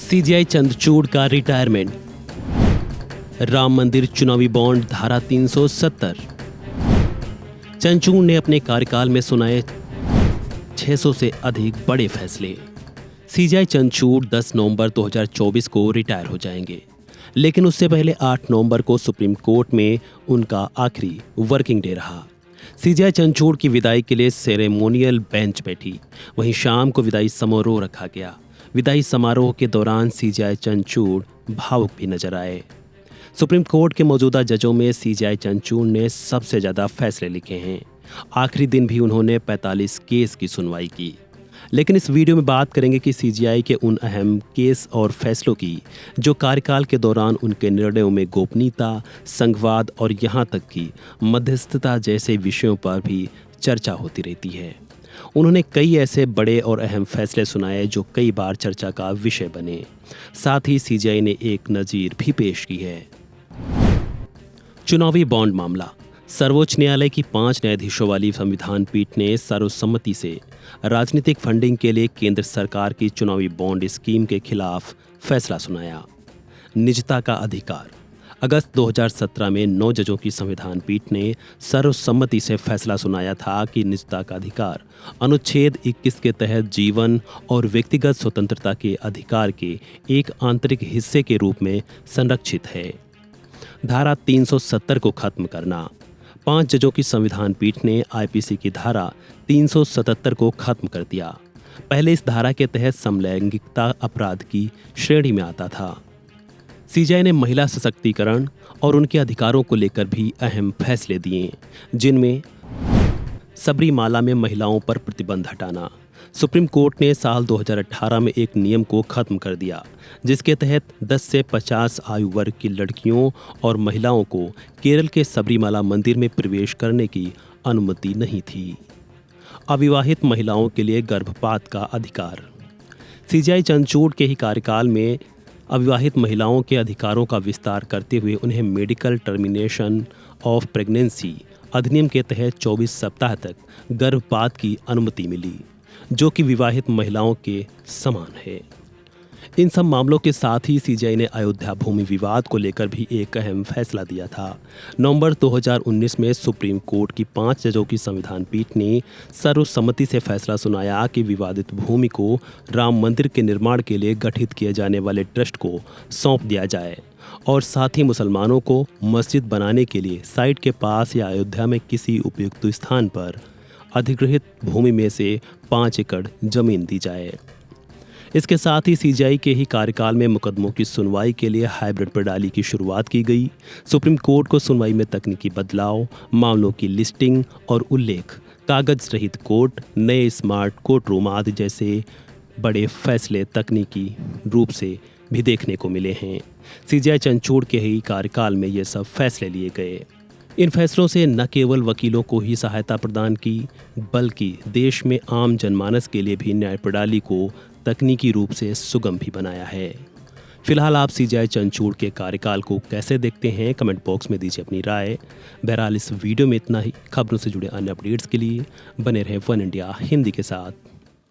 CGI Chandrachud का retirement. Ram मंदिर चुनावी बॉन्ड धारा 370। चंद्रचूड़ ने अपने कार्यकाल में सुनाए 600 से अधिक बड़े फैसले। सीजीआई चंद्रचूड़ 10 नवंबर 2024 को रिटायर हो जाएंगे, लेकिन उससे पहले 8 नवंबर को सुप्रीम कोर्ट में उनका आखिरी वर्किंग डे रहा। सीजीआई चंद्रचूड़ की विदाई के लिए सेरेमोनियल बेंच बैठी, वहीं शाम को विदाई समारोह रखा गया। विदाई समारोह के दौरान सीजीआई चंद्रचूड़ भावुक भी नजर आए। सुप्रीम कोर्ट के मौजूदा जजों में सीजीआई चंद्रचूड़ ने सबसे ज्यादा फैसले लिखे हैं। आखिरी दिन भी उन्होंने 45 केस की सुनवाई की। लेकिन इस वीडियो में बात करेंगे कि सीजीआई के उन अहम केस और फैसलों की जो कार्यकाल के दौरान उनके निर्णयों में गोपनीयता, संघवाद और यहां तक कि मध्यस्थता जैसे विषयों पर भी चर्चा होती रहती है। उन्होंने कई ऐसे बड़े और अहम फैसले सुनाए जो कई बार चर्चा का विषय बने। साथ ही सीजीआई ने एक नजीर भी पेश की है। चुनावी बॉन्ड मामला। सर्वोच्च न्यायालय की 5 न्यायाधीशों वाली संविधान पीठ ने सर्वसम्मति से राजनीतिक फंडिंग के लिए केंद्र सरकार की चुनावी बॉन्ड स्कीम के खिलाफ फैसला सुनाया। निजता का अधिकार। अगस्त 2017 में 9 जजों की संविधान पीठ ने सर्वसम्मति से फैसला सुनाया था कि निजता का अधिकार अनुच्छेद 21 के तहत जीवन और व्यक्तिगत स्वतंत्रता के अधिकार के एक आंतरिक हिस्से के रूप में संरक्षित है। धारा 370 को खत्म करना। 5 जजों की संविधान पीठ ने आईपीसी की धारा 377 को खत्म कर दिया। पहले इस धारा के तहत समलैंगिकता अपराध की श्रेणी में आता था। सीजीआई ने महिला सशक्तिकरण और उनके अधिकारों को लेकर भी अहम फैसले दिए, जिनमें सबरीमाला में महिलाओं पर प्रतिबंध हटाना। सुप्रीम कोर्ट ने साल 2018 में एक नियम को खत्म कर दिया, जिसके तहत 10 से 50 आयु वर्ग की लड़कियों और महिलाओं को केरल के सबरीमाला मंदिर में प्रवेश करने की अनुमति नहीं थी। अविवाहित महिलाओं के लिए गर्भपात का अधिकार। सीजीआई चंद्रचूड़ के ही कार्यकाल में अविवाहित महिलाओं के अधिकारों का विस्तार करते हुए उन्हें मेडिकल टर्मिनेशन ऑफ प्रेगनेंसी अधिनियम के तहत 24 सप्ताह तक गर्भपात की अनुमति मिली, जो कि विवाहित महिलाओं के समान है। इन सब मामलों के साथ ही सीजीआई ने अयोध्या भूमि विवाद को लेकर भी एक अहम फैसला दिया था। नवंबर 2019 में सुप्रीम कोर्ट की 5 जजों की संविधान पीठ ने सर्वसम्मति से फैसला सुनाया कि विवादित भूमि को राम मंदिर के निर्माण के लिए गठित किए जाने वाले ट्रस्ट को सौंप दिया जाए और साथ ही मुसलमानों को मस्जिद बनाने के लिए साइट के पास या अयोध्या में किसी उपयुक्त स्थान पर अधिग्रहित भूमि में से 5 एकड़ जमीन दी जाए। इसके साथ ही सीजीआई के ही कार्यकाल में मुकदमों की सुनवाई के लिए हाइब्रिड प्रणाली की शुरुआत की गई। सुप्रीम कोर्ट को सुनवाई में तकनीकी बदलाव, मामलों की लिस्टिंग और उल्लेख, कागज रहित कोर्ट, नए स्मार्ट कोर्ट रूम आदि जैसे बड़े फैसले तकनीकी रूप से भी देखने को मिले हैं। सीजीआई चंद्रचूड़ के ही कार्यकाल में ये सब फैसले लिए गए। इन फैसलों से न केवल वकीलों को ही सहायता प्रदान की, बल्कि देश में आम जनमानस के लिए भी न्याय प्रणाली को तकनीकी रूप से सुगम भी बनाया है। फिलहाल आप सीजीआई चंद्रचूड़ के कार्यकाल को कैसे देखते हैं, कमेंट बॉक्स में दीजिए अपनी राय। बहरहाल इस वीडियो में इतना ही। खबरों से जुड़े अन्य अपडेट्स के लिए बने रहें वन इंडिया हिंदी के साथ।